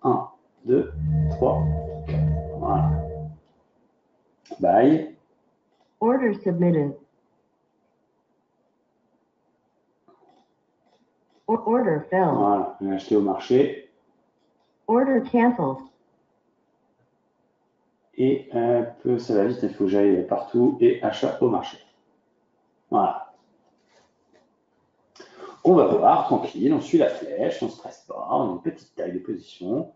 1, 2, 3, 4. Voilà. Buy. Order submitted. Order filled. Voilà, on a acheté au marché. Order canceled. Et ça va vite, il faut que j'aille partout. Et achat au marché. Voilà. On va voir, tranquille, on suit la flèche, on ne stresse pas, on a une petite taille de position.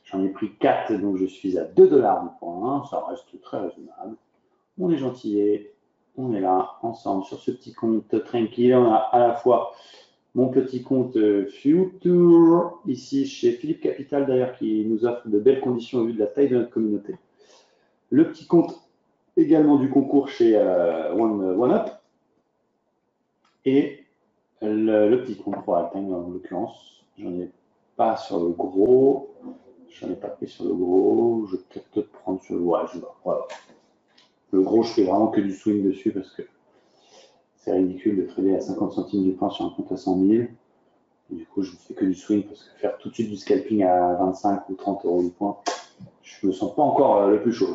J'en ai pris 4, donc je suis à 2 $ du point, ça reste très raisonnable. On est gentillé, on est là, ensemble, sur ce petit compte tranquille. On a à la fois mon petit compte Future, ici chez Philippe Capital d'ailleurs, qui nous offre de belles conditions au vu de la taille de notre communauté. Le petit compte également du concours chez OneUp. Et le petit compte pour Altime, en l'occurrence, j'en ai pas sur le gros. J'en ai pas pris sur le gros. Je vais peut-être prendre sur le. Ouais, je vais. Voilà. Le gros, je fais vraiment que du swing dessus parce que c'est ridicule de trader à 50 centimes du point sur un compte à 100 000. Et du coup, je ne fais que du swing parce que faire tout de suite du scalping à 25 ou 30 € du point, je me sens pas encore le plus chaud.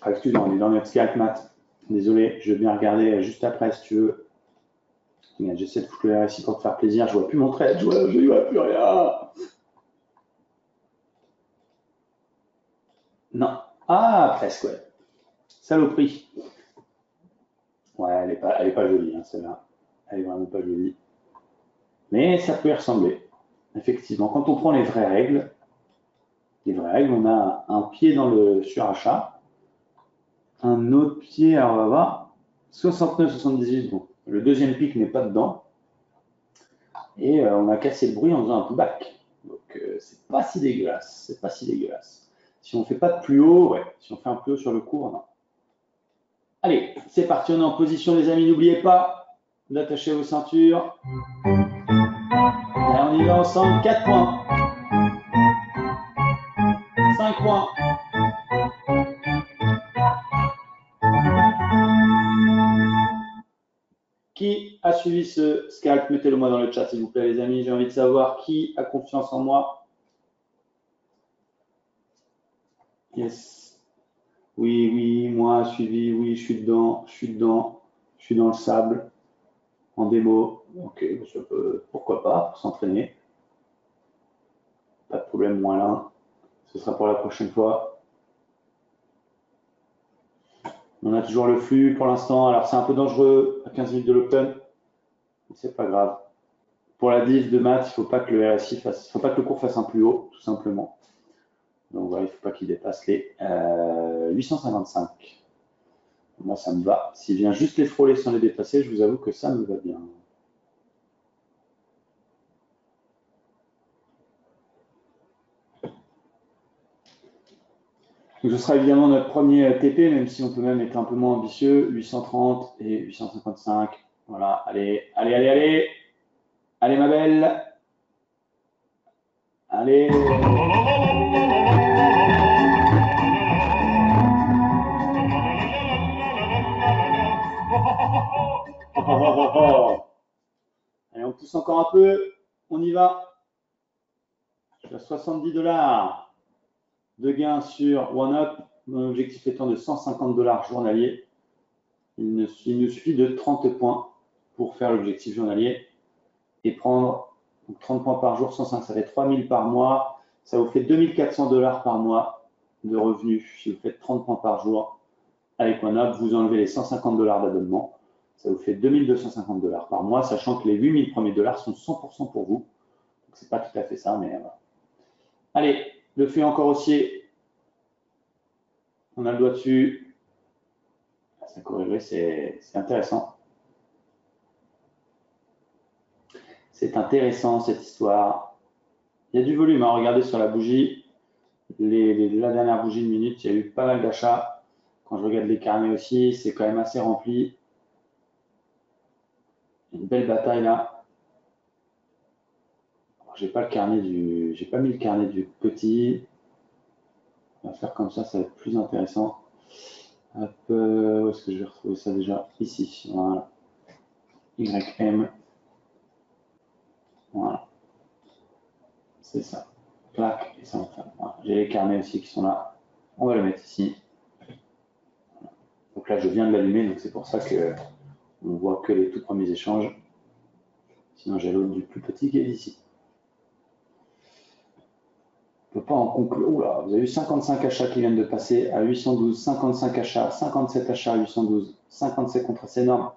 Ah, excuse-moi, on est dans notre scalp mat. Désolé, je vais bien regarder juste après si tu veux. J'essaie de foutre le RSI pour te faire plaisir. Je vois plus mon trade, je vois plus rien. Non. Ah, presque, ouais. Saloperie. Ouais, elle est pas jolie, hein, celle-là. Elle est vraiment pas jolie. Mais ça peut y ressembler. Effectivement, quand on prend les vraies règles, on a un pied dans le surachat, un autre pied, alors on va voir, 69,78. Bon, le deuxième pic n'est pas dedans. Et on a cassé le bruit en faisant un pullback. Donc, c'est pas si dégueulasse. C'est pas si dégueulasse. Si on ne fait pas de plus haut, ouais. Si on fait un plus haut sur le cours, non. Allez, c'est parti, on est en position, les amis. N'oubliez pas d'attacher vos ceintures. Allez, on y va ensemble. 4 points. 5 points. Qui a suivi ce scalp? Mettez-le moi dans le chat, s'il vous plaît, les amis. J'ai envie de savoir qui a confiance en moi. Yes. Oui, oui, moi, suivi. Oui, je suis dedans. Je suis dedans. Je suis dans le sable. En démo. Ok, ça peut, pourquoi pas, pour s'entraîner. Pas de problème, moins là. Ce sera pour la prochaine fois. On a toujours le flux pour l'instant. Alors, c'est un peu dangereux à 15 minutes de l'open. C'est pas grave. Pour la div de maths, il ne faut pas que le RSI fasse, il faut pas que le cours fasse un plus haut, tout simplement. Donc voilà, il ne faut pas qu'il dépasse les 855. Moi, ça me va. S'il vient juste les frôler sans les dépasser, je vous avoue que ça me va bien. Donc, ce sera évidemment notre premier TP, même si on peut même être un peu moins ambitieux. 830 et 855. Voilà, allez, allez, allez, allez. Allez, ma belle. Allez. Allez, on pousse encore un peu. On y va. Je suis à 70 $ de gain sur OneUp. Mon objectif étant de 150 $ journaliers. Il nous suffit de 30 points pour faire l'objectif journalier et prendre donc 30 points par jour, 105, ça fait 3000 par mois. Ça vous fait 2400 $ par mois de revenus si vous faites 30 points par jour avec OneUp. Vous enlevez les 150 $ d'abonnement. Ça vous fait 2250 $ par mois, sachant que les 8000 premiers dollars sont 100% pour vous. Ce n'est pas tout à fait ça, mais voilà. Allez, le flux encore haussier. On a le doigt dessus. Ça corrigerait, c'est intéressant. C'est intéressant cette histoire. Il y a du volume, hein. Regardez sur la bougie. La dernière bougie de minute, il y a eu pas mal d'achats. Quand je regarde les carnets aussi, c'est quand même assez rempli. Une belle bataille là. J'ai pas mis le carnet du petit. On va faire comme ça va être plus intéressant. Hop, où est-ce que je vais retrouver ça déjà? Ici, voilà. YM. Voilà. C'est ça. Clac, et ça en fait. Voilà. J'ai les carnets aussi qui sont là. On va le mettre ici. Donc là, je viens de l'allumer, donc c'est pour ça que on voit que les tout premiers échanges. Sinon, j'ai l'autre du plus petit qui est ici. On ne peut pas en conclure. Oula, vous avez eu 55 achats qui viennent de passer à 812, 55 achats, 57 achats à 812, 57 contrats, c'est énorme.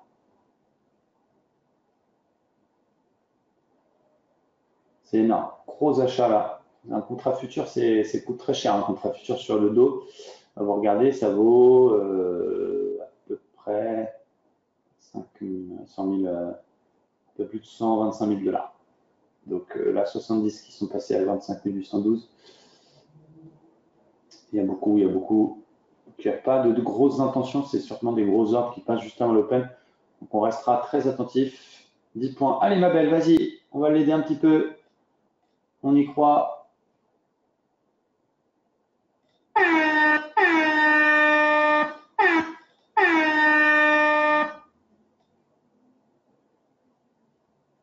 C'est énorme. Gros achat là. Un contrat futur, c'est coûte très cher. Un contrat futur sur le dos, vous regardez, ça vaut à peu près 100 000, un peu plus de 125 000 $. Donc là, 70 qui sont passés à 25 812. Il y a beaucoup. Il n'y a pas de grosses intentions, c'est sûrement des gros ordres qui passent juste avant l'open. Donc on restera très attentif. 10 points. Allez ma belle, vas-y, on va l'aider un petit peu. On y croit.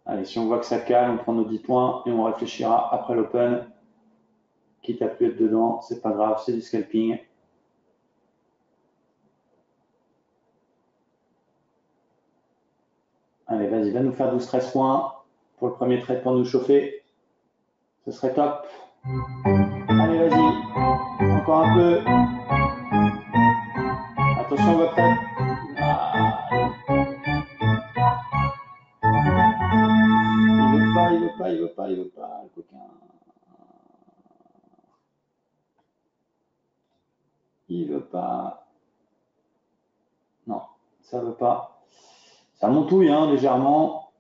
Allez, si on voit que ça cale, on prend nos 10 points et on réfléchira après l'open. Quitte à plus être dedans, c'est pas grave, c'est du scalping. Allez, vas-y, va nous faire 12-13 points pour le premier trade pour nous chauffer. Ce serait top. Allez, vas-y. Encore un peu. Attention, on va prêt. Il veut pas, le coquin. Il veut pas. Non, ça veut pas. Ça montouille, hein, légèrement.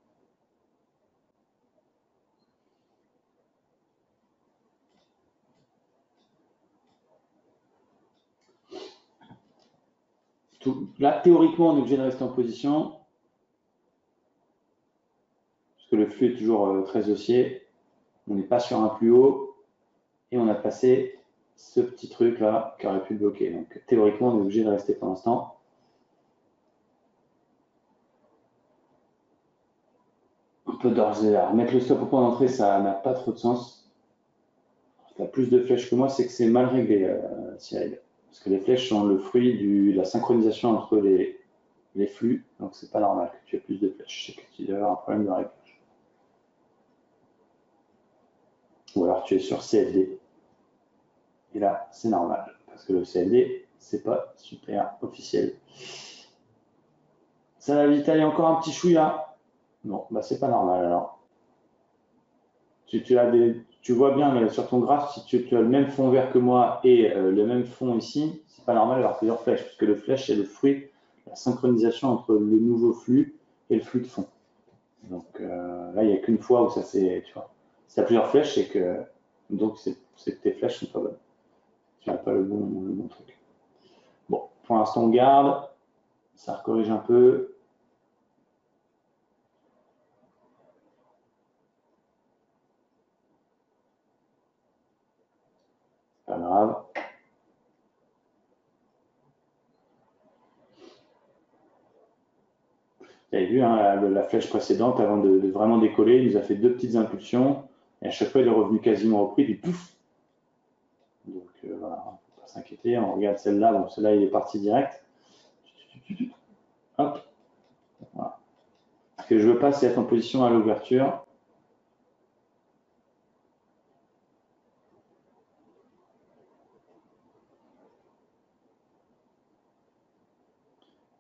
Là, théoriquement, on est obligé de rester en position. Parce que le flux est toujours très haussier. On n'est pas sur un plus haut. Et on a passé ce petit truc là qui aurait pu le bloquer. Donc théoriquement, on est obligé de rester pour l'instant. On peut d'ores et déjà mettre le stop au point d'entrée, ça n'a pas trop de sens. Si tu as plus de flèches que moi, c'est que c'est mal réglé, Cyril. Parce que les flèches sont le fruit de la synchronisation entre les flux. Donc c'est pas normal que tu aies plus de flèches. C'est que tu dois avoir un problème de réglage. Ou alors tu es sur CFD. Et là, c'est normal. Parce que le CFD, c'est pas super officiel. Ça va vite aller encore un petit chouïa. Non, bah c'est pas normal alors. Tu vois bien sur ton graphe, si tu as le même fond vert que moi et le même fond ici, c'est pas normal d'avoir plusieurs flèches, parce que le flèche c'est le fruit de la synchronisation entre le nouveau flux et le flux de fond. Donc là, il n'y a qu'une fois où ça c'est, tu vois. Si tu as plusieurs flèches, c'est que tes flèches sont pas bonnes. Tu n'as pas le bon truc. Bon, pour l'instant on garde, ça corrige un peu. Pas grave. Vous avez vu, hein, la flèche précédente, avant de vraiment décoller, il nous a fait deux petites impulsions. Et à chaque fois, il est revenu quasiment au prix, puis pouf. Donc voilà, il ne faut pas s'inquiéter. On regarde celle-là. Bon, celle-là, il est parti direct. Hop. Voilà. Ce que je ne veux pas, c'est être en position à l'ouverture.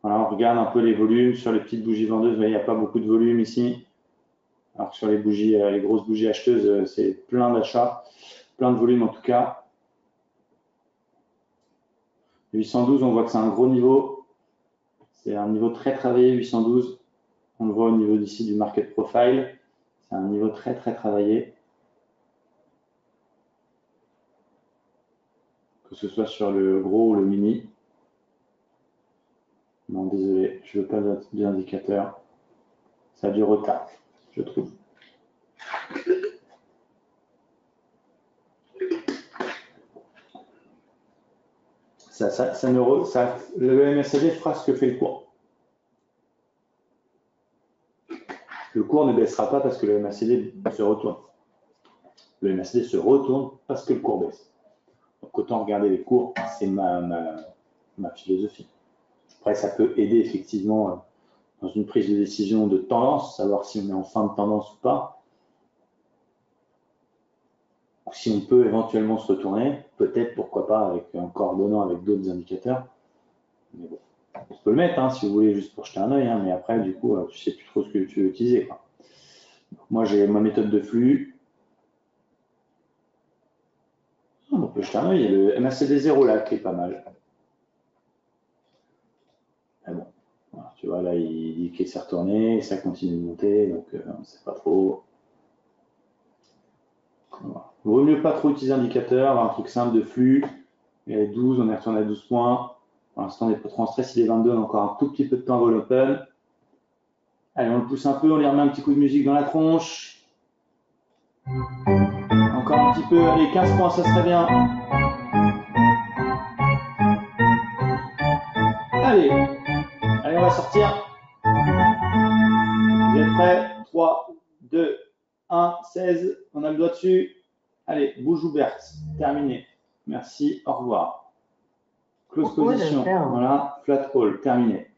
Voilà, on regarde un peu les volumes sur les petites bougies vendeuses. Vous voyez, il n'y a pas beaucoup de volume ici. Alors que sur les bougies, les grosses bougies acheteuses, c'est plein d'achats, plein de volume en tout cas. 812, on voit que c'est un gros niveau. C'est un niveau très travaillé, 812. On le voit au niveau d'ici du market profile. C'est un niveau très très travaillé. Que ce soit sur le gros ou le mini. Non, désolé, je ne veux pas d'indicateur. Ça a du retard, je trouve. Le MSAG fera ce que fait le cours. Le cours ne baissera pas parce que le MACD se retourne. Le MACD se retourne parce que le cours baisse. Donc autant regarder les cours, c'est ma philosophie. Après, ça peut aider effectivement dans une prise de décision de tendance, savoir si on est en fin de tendance ou pas. Ou si on peut éventuellement se retourner, peut-être, pourquoi pas, en coordonnant avec d'autres indicateurs. Mais bon, on peut le mettre si vous voulez, juste pour jeter un œil, mais après, du coup, tu sais plus trop ce que tu veux utiliser. Donc, moi, j'ai ma méthode de flux. On peut jeter un œil, il y a le MACD 0 là qui est pas mal. Mais bon, voilà, tu vois, là, il dit qu'il s'est retourné, ça continue de monter, donc on ne sait pas trop. Voilà. Il vaut mieux pas trop utiliser l'indicateur, avoir un truc simple de flux. Il est 12, on est retourné à 12 points. Pour l'instant, on n'est pas trop en stress, il est 22, on a encore un tout petit peu de temps avant l'open. Allez, on le pousse un peu, on lui remet un petit coup de musique dans la tronche. Encore un petit peu, allez, 15 points, ça serait bien. Allez, on va sortir. Vous êtes prêts? 3, 2, 1, 16. On a le doigt dessus. Allez, bouge ouverte. Terminé. Merci, au revoir. Close position. Voilà, flat all. Terminé.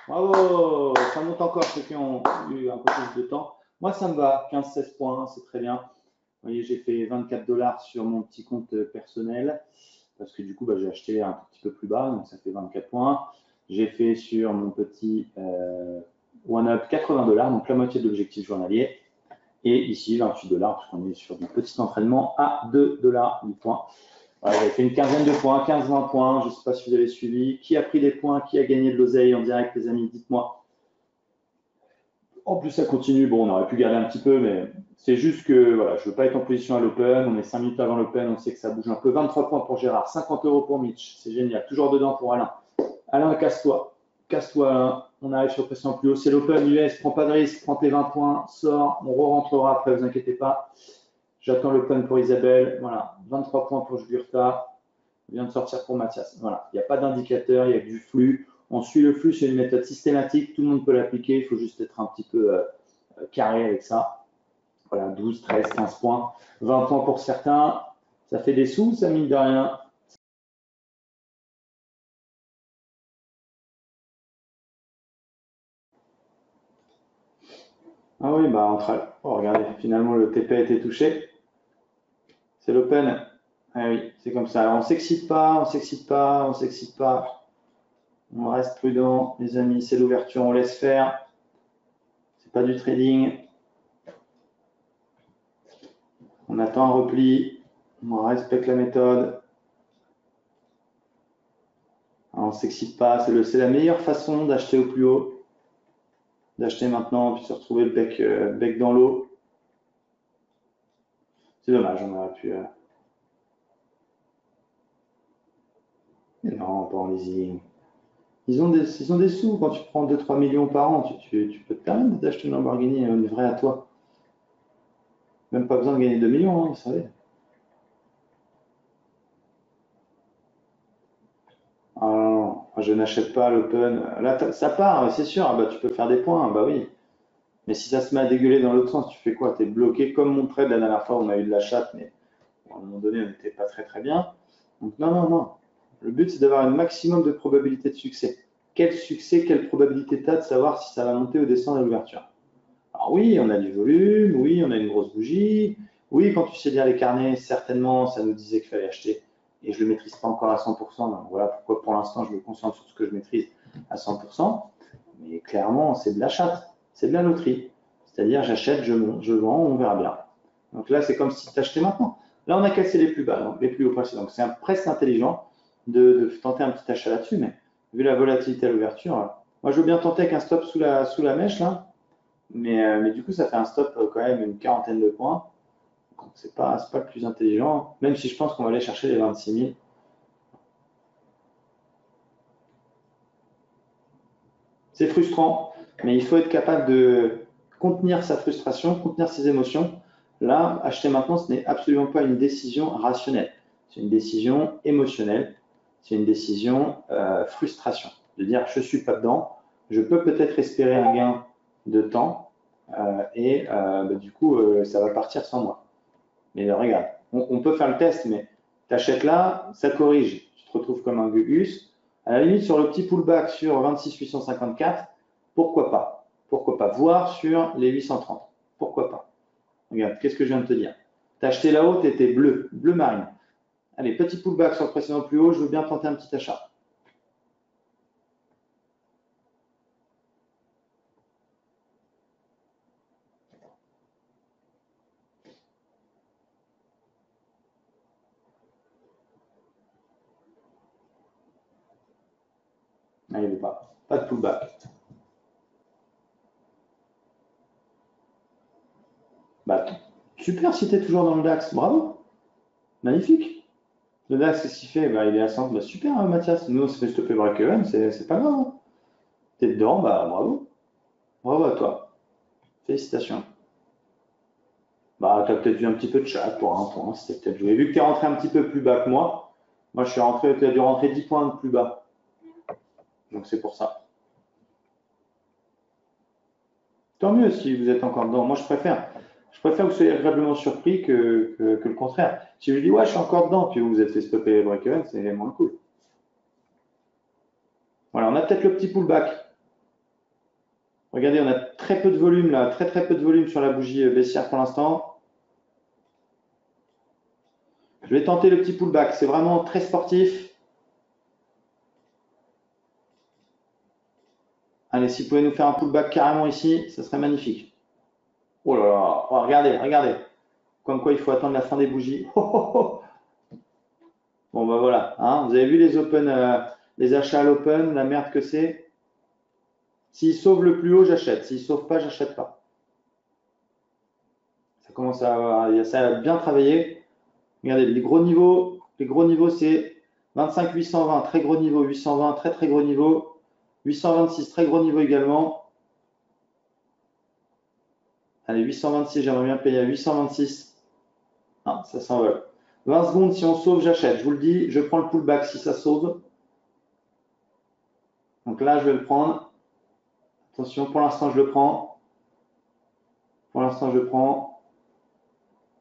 Bravo. Ça monte encore ceux qui ont eu un peu plus de temps. Moi, ça me va. 15-16 points, c'est très bien. Vous voyez, j'ai fait 24 $ sur mon petit compte personnel. Parce que du coup, j'ai acheté un tout petit peu plus bas. Donc, ça fait 24 points. J'ai fait sur mon petit OneUp 80 $, donc la moitié de l'objectif journalier. Et ici, 28 $, parce qu'on est sur du petit entraînement à 2 $ du point. Voilà, j'avais fait une quinzaine de points, 15-20 points. Je ne sais pas si vous avez suivi. Qui a pris des points? Qui a gagné de l'oseille en direct, les amis? Dites-moi. En plus, ça continue. Bon, on aurait pu garder un petit peu, mais c'est juste que voilà, je ne veux pas être en position à l'open. On est 5 minutes avant l'open. On sait que ça bouge un peu. 23 points pour Gérard, 50 € pour Mitch. C'est génial. Toujours dedans pour Alain. Alain, casse-toi. Casse-toi, Alain. On arrive sur pression plus haut. C'est l'open US. Prends pas de risque. Prends tes 20 points. Sors. On re-rentrera après. Vous inquiétez pas. J'attends l'open pour Isabelle. Voilà. 23 points pour Jugurtha. On vient de sortir pour Mathias. Voilà. Il n'y a pas d'indicateur. Il y a que du flux. On suit le flux. C'est une méthode systématique. Tout le monde peut l'appliquer. Il faut juste être un petit peu carré avec ça. Voilà. 12, 13, 15 points. 20 points pour certains. Ça fait des sous, ça mine de rien. Ah oui, entre elles. Oh, regardez, finalement, le TP a été touché. C'est l'open. Ah oui, c'est comme ça. Alors, on ne s'excite pas, on ne s'excite pas, on ne s'excite pas. On reste prudent, les amis. C'est l'ouverture, on laisse faire. C'est pas du trading. On attend un repli. On respecte la méthode. Alors, on ne s'excite pas. C'est la meilleure façon d'acheter au plus haut. D'acheter maintenant, puis se retrouver le bec dans l'eau. C'est dommage, on aurait pu. Mais non, pas en leasing. Ils ont des sous. Quand tu prends 2-3 millions par an, tu peux te permettre d'acheter une Lamborghini et une vraie à toi. Même pas besoin de gagner 2 millions, vous savez. Ah non, je n'achète pas l'open. Là, ça part, c'est sûr. Tu peux faire des points, oui. Mais si ça se met à dégueuler dans l'autre sens, tu fais quoi? Tu es bloqué comme mon trade la dernière fois, on a eu de la chatte, mais à un moment donné, on n'était pas très bien. Donc non. Le but, c'est d'avoir un maximum de probabilité de succès. Quel succès, quelle probabilité tu as de savoir si ça va monter ou descendre à l'ouverture? Alors oui, on a du volume, oui, on a une grosse bougie. Oui, quand tu sais lire les carnets, certainement, ça nous disait qu'il fallait acheter. Et je ne le maîtrise pas encore à 100%. Donc voilà pourquoi pour l'instant, je me concentre sur ce que je maîtrise à 100%. Mais clairement, c'est de la chatte, c'est de la loterie. C'est-à-dire, j'achète, je vends, on verra bien. Donc là, c'est comme si tu achetais maintenant. Là, on a cassé les plus bas, donc les plus hauts passés. Donc c'est presque intelligent de tenter un petit achat là-dessus. Mais vu la volatilité à l'ouverture, moi, je veux bien tenter avec un stop sous la mèche, là. Mais du coup, ça fait un stop quand même une quarantaine de points. Donc, c'est pas le plus intelligent, même si je pense qu'on va aller chercher les 26 000. C'est frustrant, mais il faut être capable de contenir sa frustration, contenir ses émotions. Là, acheter maintenant, ce n'est absolument pas une décision rationnelle. C'est une décision émotionnelle. C'est une décision frustration. De dire, je ne suis pas dedans, je peux peut-être espérer un gain de temps du coup, ça va partir sans moi. Mais regarde, on peut faire le test, mais tu achètes là, ça corrige. Tu te retrouves comme un gugus. À la limite, sur le petit pullback sur 26 854, pourquoi pas? Pourquoi pas? Voir sur les 830. Pourquoi pas? Regarde, qu'est-ce que je viens de te dire? Tu as acheté là-haut, tu étais bleu marine. Allez, petit pullback sur le précédent plus haut, je veux bien tenter un petit achat. Ah, il n'y avait pas de pullback. Bah, super si tu es toujours dans le DAX, bravo. Magnifique. Le DAX, qu'est-ce qu'il fait? Bah, il est à 100. Bah, super, hein, Mathias. Nous, on se fait stopper break-even, c'est pas grave. Hein. Tu es dedans, bah, bravo. Bravo à toi. Félicitations. Bah, tu as peut-être vu un petit peu de chat pour un point. C'était peut-être joué. Vu que tu es rentré un petit peu plus bas que moi je suis rentré, tu as dû rentrer 10 points de plus bas. Donc, c'est pour ça. Tant mieux si vous êtes encore dedans. Moi, je préfère que vous soyez agréablement surpris que le contraire. Si je dis, ouais, je suis encore dedans, puis vous êtes fait stopper les break-even, c'est moins cool. Voilà, on a peut-être le petit pullback. Regardez, on a très peu de volume là, très peu de volume sur la bougie baissière pour l'instant. Je vais tenter le petit pullback, c'est vraiment très sportif. Allez, si vous pouvez nous faire un pullback carrément ici, ça serait magnifique. Oh là là, oh, regardez. Comme quoi il faut attendre la fin des bougies. Oh, oh, oh. Bon bah voilà, hein, vous avez vu les open, les achats à l'open, la merde que c'est. S'il sauve le plus haut, j'achète. S'il sauve pas, j'achète pas. Ça commence ça a bien travaillé. Regardez, les gros niveaux c'est 25 820, très gros niveau, 820, très gros niveau, 826, très gros niveau également. Allez, 826, j'aimerais bien payer à 826. Ah, ça s'envole. 20 secondes, si on sauve, j'achète. Je vous le dis, je prends le pullback si ça sauve. Donc là, je vais le prendre. Attention, pour l'instant, je le prends. Pour l'instant, je prends.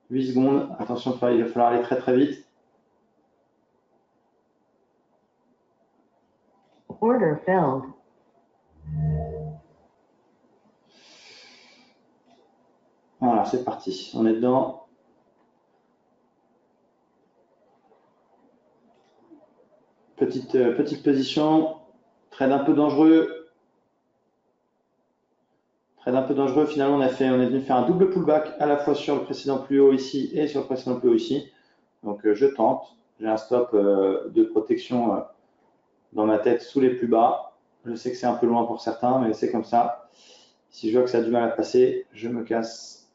8 secondes. Attention, il va falloir aller très vite. Order filled. Voilà, c'est parti. On est dedans. Petite position. Trade un peu dangereux. Finalement, on est venu faire un double pullback à la fois sur le précédent plus haut ici et sur le précédent plus haut ici. Donc, je tente. J'ai un stop de protection dans ma tête sous les plus bas. Je sais que c'est un peu loin pour certains, mais c'est comme ça. Si je vois que ça a du mal à passer, je me casse.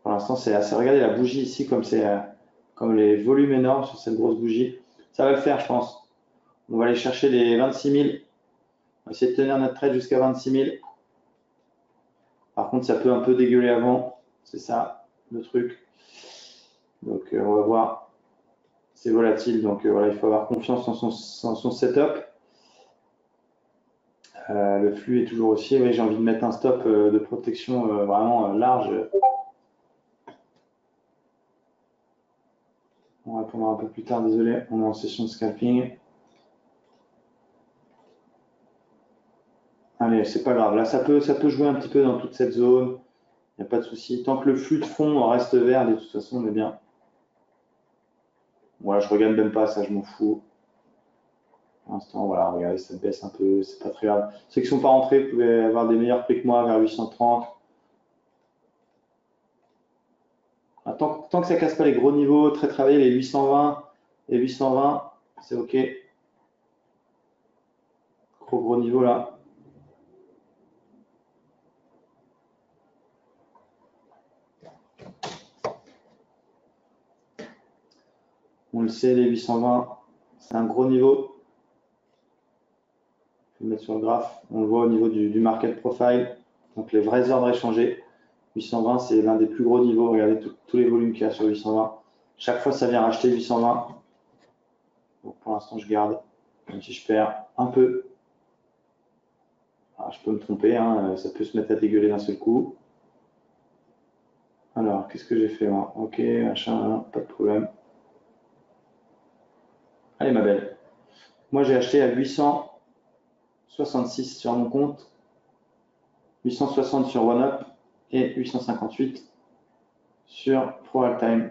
Pour l'instant, c'est assez. Regardez la bougie ici, comme les volumes énormes sur cette grosse bougie. Ça va le faire, je pense. On va aller chercher les 26 000. On va essayer de tenir notre trade jusqu'à 26 000. Par contre, ça peut un peu dégueuler avant. C'est ça, le truc. Donc, on va voir. C'est volatile, donc voilà, il faut avoir confiance en son setup. Le flux est toujours aussi. Oui, j'ai envie de mettre un stop de protection vraiment large. On répondra un peu plus tard, désolé, on est en session de scalping. Allez, c'est pas grave. Là, ça peut jouer un petit peu dans toute cette zone. Il n'y a pas de souci. Tant que le flux de fond reste vert, de toute façon, on est bien. Voilà, je regarde même pas ça, je m'en fous. Pour l'instant, voilà, regardez, ça baisse un peu, c'est pas très grave. Ceux qui ne sont pas rentrés, vous pouvez avoir des meilleurs prix que moi vers 830. Tant que ça ne casse pas les gros niveaux, très travaillés, les 820 et 820, c'est OK. Gros niveau là. On le sait, les 820, c'est un gros niveau. Je vais le mettre sur le graphe. On le voit au niveau du market profile. Donc les vrais ordres échangés. 820, c'est l'un des plus gros niveaux. Regardez tous les volumes qu'il y a sur 820. Chaque fois, ça vient racheter 820. Donc pour l'instant, je garde, même si je perds un peu. Alors, je peux me tromper, hein, ça peut se mettre à dégueuler d'un seul coup. Alors, qu'est-ce que j'ai fait moi? Ok, machin, pas de problème. Allez, ma belle. Moi, j'ai acheté à 866 sur mon compte, 860 sur OneUp et 858 sur ProAltime.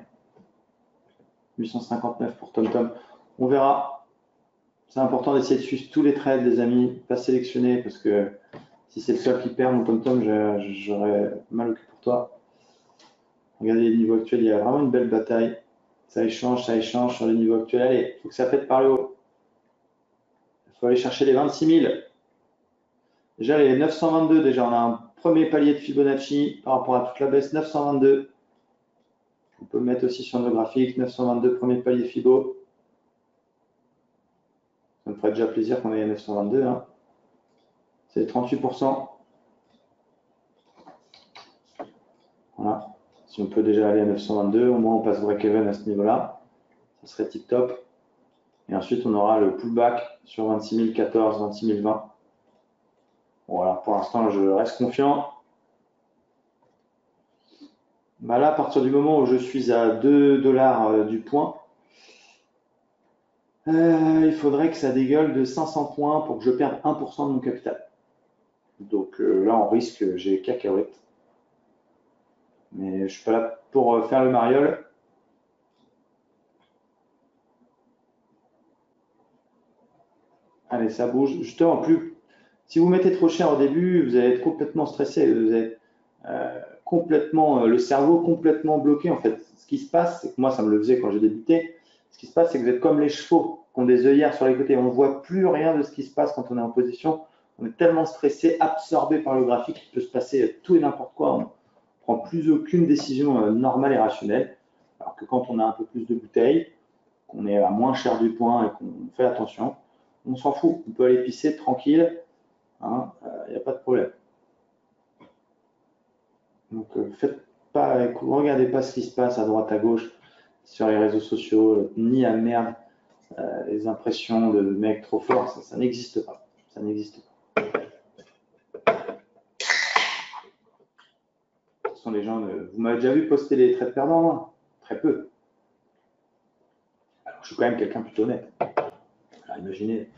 859 pour TomTom. On verra. C'est important d'essayer de suivre tous les trades, les amis, pas sélectionner, parce que si c'est le seul qui perd mon TomTom, j'aurais mal au cul pour toi. Regardez les niveaux actuels, il y a vraiment une belle bataille. Ça échange sur les niveaux actuels. Allez, il faut que ça pète par le haut. Il faut aller chercher les 26 000. Déjà, les 922, déjà, on a un premier palier de Fibonacci par rapport à toute la baisse, 922. On peut le mettre aussi sur nos graphiques, 922, premier palier Fibo. Ça me ferait déjà plaisir qu'on ait 922. Hein. C'est 38%. Voilà. Si on peut déjà aller à 922, au moins on passe break-even à ce niveau-là. Ça serait tip-top. Et ensuite, on aura le pullback sur 26 014, 26 020. Voilà, pour l'instant, je reste confiant. Bah là, à partir du moment où je suis à 2 $ du point, il faudrait que ça dégueule de 500 points pour que je perde 1% de mon capital. Donc là, on risque, j'ai cacahuète. Mais je ne suis pas là pour faire le mariole. Allez, ça bouge. Justement, si vous mettez trop cher au début, vous allez être complètement stressé. Vous avez complètement le cerveau complètement bloqué. En fait, ce qui se passe, c'est que moi, ça me le faisait quand j'ai débuté. Ce qui se passe, c'est que vous êtes comme les chevaux qui ont des œillères sur les côtés. On ne voit plus rien de ce qui se passe quand on est en position. On est tellement stressé, absorbé par le graphique qu'il peut se passer tout et n'importe quoi. On ne prend plus aucune décision normale et rationnelle. Alors que quand on a un peu plus de bouteilles, qu'on est à moins cher du point et qu'on fait attention, on s'en fout. On peut aller pisser tranquille. Hein, y a pas de problème. Donc, regardez pas ce qui se passe à droite, à gauche sur les réseaux sociaux, ni à merde les impressions de mecs trop forts, ça n'existe pas. Ça n'existe pas. Ce sont les gens. Vous m'avez déjà vu poster les trades perdants, moi? Très peu. Alors, je suis quand même quelqu'un plutôt honnête. Alors, imaginez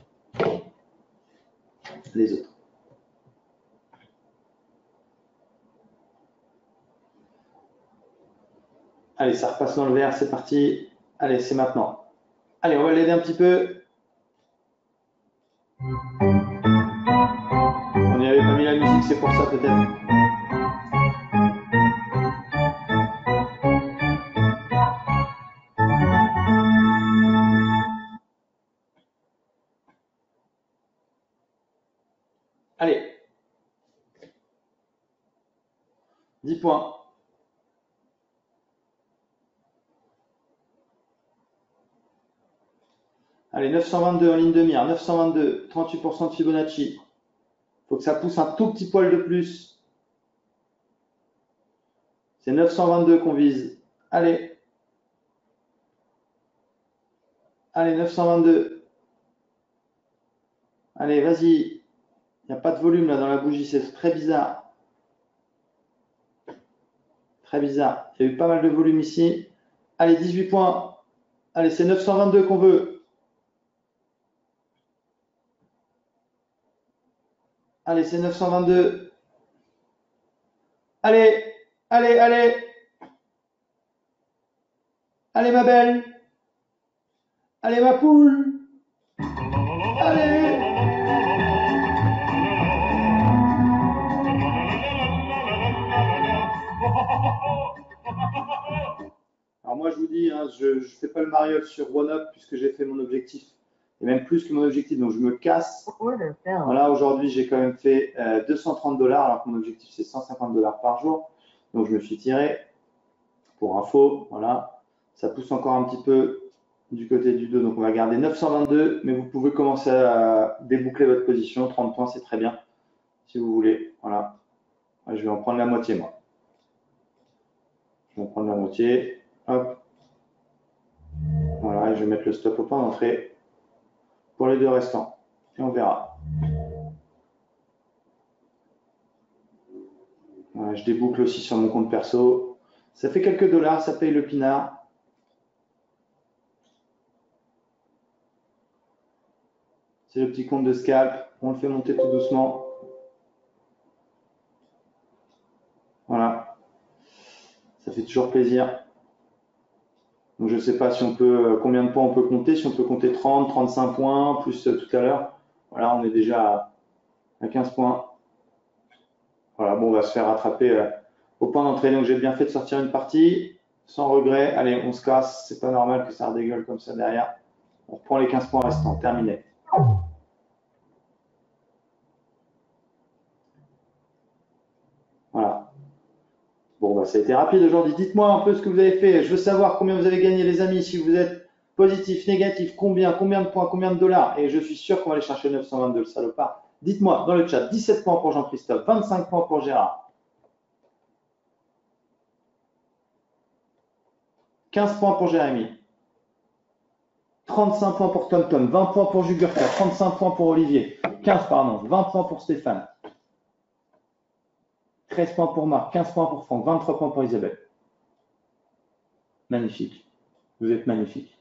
les autres. Allez, ça repasse dans le vert, c'est parti. Allez, c'est maintenant. Allez, on va l'aider un petit peu. On n'y avait pas mis la musique, c'est pour ça peut-être. Allez. 10 points. Allez, 922 en ligne de mire, 922, 38% de Fibonacci. Il faut que ça pousse un tout petit poil de plus. C'est 922 qu'on vise. Allez. Allez, 922. Allez, vas-y. Il n'y a pas de volume là dans la bougie, c'est très bizarre. Très bizarre. Il y a eu pas mal de volume ici. Allez, 18 points. Allez, c'est 922 qu'on veut. Allez, c'est 922. Allez, allez, allez. Allez, ma belle. Allez, ma poule. Allez. Alors moi, je vous dis, hein, je ne fais pas le mariole sur OneUp puisque j'ai fait mon objectif. Et même plus que mon objectif, donc je me casse. Voilà, aujourd'hui, j'ai quand même fait 230 $, alors que mon objectif, c'est 150 $ par jour. Donc, je me suis tiré. Pour info, voilà. Ça pousse encore un petit peu du côté du dos. Donc, on va garder 922, mais vous pouvez commencer à déboucler votre position. 30 points, c'est très bien, si vous voulez. Voilà. Je vais en prendre la moitié, moi. Je vais en prendre la moitié. Hop. Voilà, et je vais mettre le stop au point d'entrée. pour les deux restants. Et on verra. Ouais, je déboucle aussi sur mon compte perso. Ça fait quelques dollars, ça paye le pinard. C'est le petit compte de scalp. On le fait monter tout doucement. Voilà. Ça fait toujours plaisir. Donc je ne sais pas si on peut, combien de points on peut compter, si on peut compter 30, 35 points, plus tout à l'heure. Voilà, on est déjà à 15 points. Voilà, bon, on va se faire rattraper au point d'entrée. Donc j'ai bien fait de sortir une partie, sans regret. Allez, on se casse, c'est pas normal que ça redégueule comme ça derrière. On reprend les 15 points restants, terminé. Voilà. Bon, bah, ça a été rapide aujourd'hui. Dites-moi un peu ce que vous avez fait. Je veux savoir combien vous avez gagné, les amis. Si vous êtes positif, négatif, combien de points, combien de dollars. Et je suis sûr qu'on va aller chercher 922, le salopard. Dites-moi dans le chat, 17 points pour Jean-Christophe, 25 points pour Gérard. 15 points pour Jérémy. 35 points pour TomTom, 20 points pour Jugurka, 35 points pour Olivier. 15, pardon, 20 points pour Stéphane. 13 points pour Marc, 15 points pour Franck, 23 points pour Isabelle. Magnifique. Vous êtes magnifique.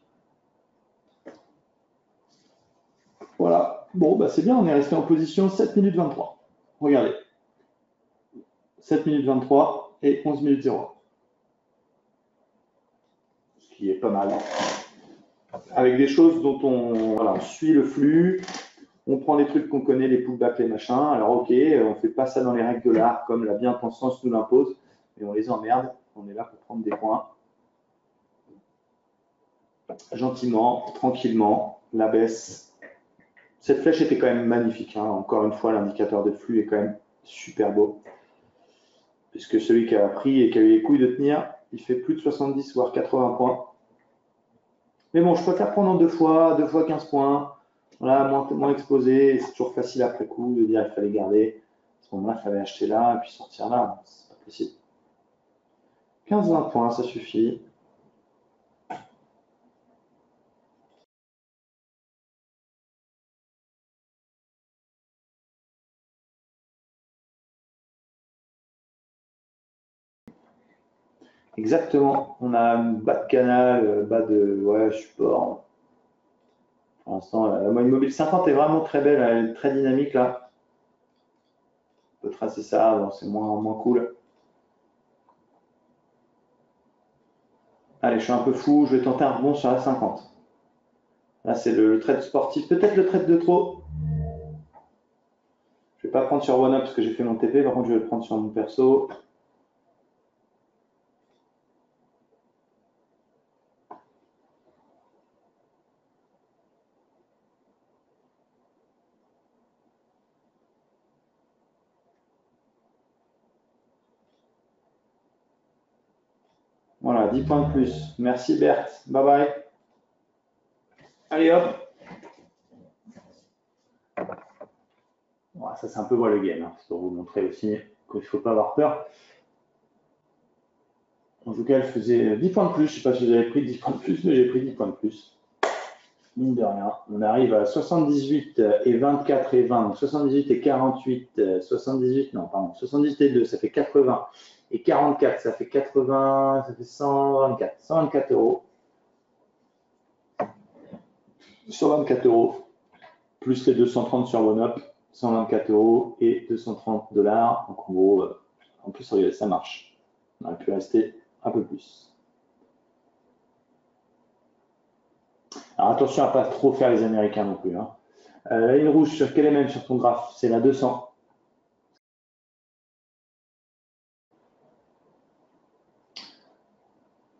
Voilà. Bon, bah c'est bien, on est resté en position 7 minutes 23. Regardez. 7 minutes 23 et 11 minutes 0. Ce qui est pas mal. Avec des choses dont on suit le flux, on prend des trucs qu'on connaît, les pullbacks, les machins. Alors ok, on ne fait pas ça dans les règles de l'art comme la bien-pensance nous l'impose, mais on les emmerde. On est là pour prendre des points. Gentiment, tranquillement, la baisse. Cette flèche était quand même magnifique. Hein. Encore une fois, l'indicateur de flux est quand même super beau. Puisque celui qui a pris et qui a eu les couilles de tenir, il fait plus de 70 voire 80 points. Mais bon, je préfère prendre en deux fois 15 points. Voilà, moins exposé. C'est toujours facile après coup de dire qu'il fallait garder. À ce moment-là, il fallait acheter là et puis sortir là. C'est pas possible. 15-20 points, ça suffit. Exactement. On a un bas de canal, bas de support. Pour l'instant, la moyenne mobile 50 est vraiment très belle. Elle est très dynamique là. On peut tracer ça. Bon, c'est moins cool. Allez, je suis un peu fou. Je vais tenter un rebond sur la 50. Là, c'est le trade sportif. Peut-être le trade de trop. Je ne vais pas prendre sur OneUp parce que j'ai fait mon TP. Par contre, je vais le prendre sur mon perso. Voilà, 10 points de plus. Merci Berthe. Bye bye. Allez hop. Voilà, ça c'est un peu moi le game. Hein. C'est pour vous montrer aussi qu'il ne faut pas avoir peur. En tout cas, elle faisait 10 points de plus. Je ne sais pas si vous avez pris 10 points de plus, mais j'ai pris 10 points de plus. Mine de rien. On arrive à 78 et 24 et 20. Donc 78 et 48. 78, non, pardon. 78 et 2, ça fait 80. Et 44, ça fait 80, ça fait 124. 124 euros. 124 euros. Plus les 230 sur OneUp. 124 euros et 230 dollars. Donc en gros, en plus, regardez, ça marche. On aurait pu rester un peu plus. Alors attention à ne pas trop faire les Américains non plus. Hein. La ligne rouge, sur quelle est même sur ton graphe? C'est la 200.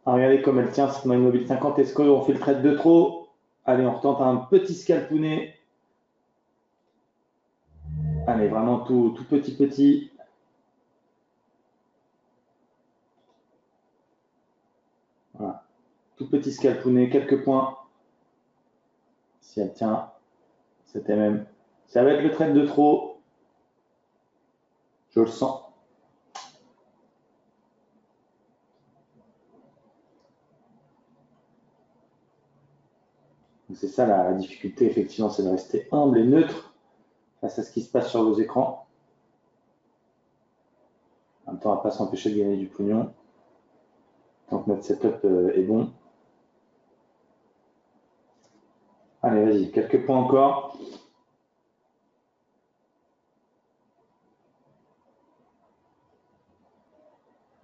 Alors, regardez comme elle tient, cette moyenne mobile 50. Est-ce qu'on fait le trade de trop? Allez, on retente un petit scalpounet. Allez, vraiment tout petit. Voilà. Tout petit scalpounet, quelques points. Si elle tient, c'était même. Ça va être le trade de trop. Je le sens. C'est ça la difficulté, effectivement, c'est de rester humble et neutre face à ce qui se passe sur vos écrans. En même temps, on ne va pas s'empêcher de gagner du pognon. Tant que notre setup est bon. Allez, vas-y, quelques points encore.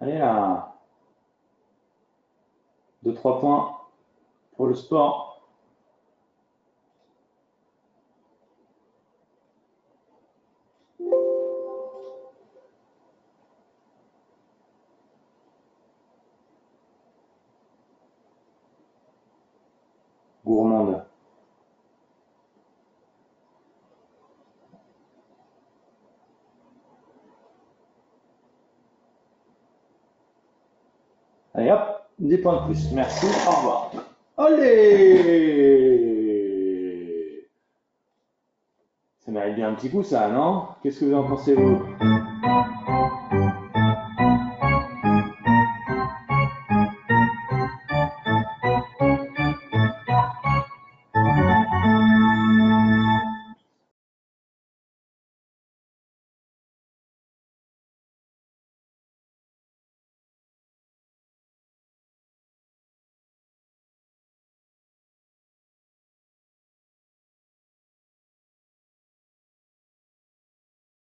Allez là. 2-3 points pour le sport. Gourmande. Allez hop, 10 points de plus. Merci, au revoir. Allez! Ça mérite bien un petit coup ça, non? Qu'est-ce que vous en pensez vous?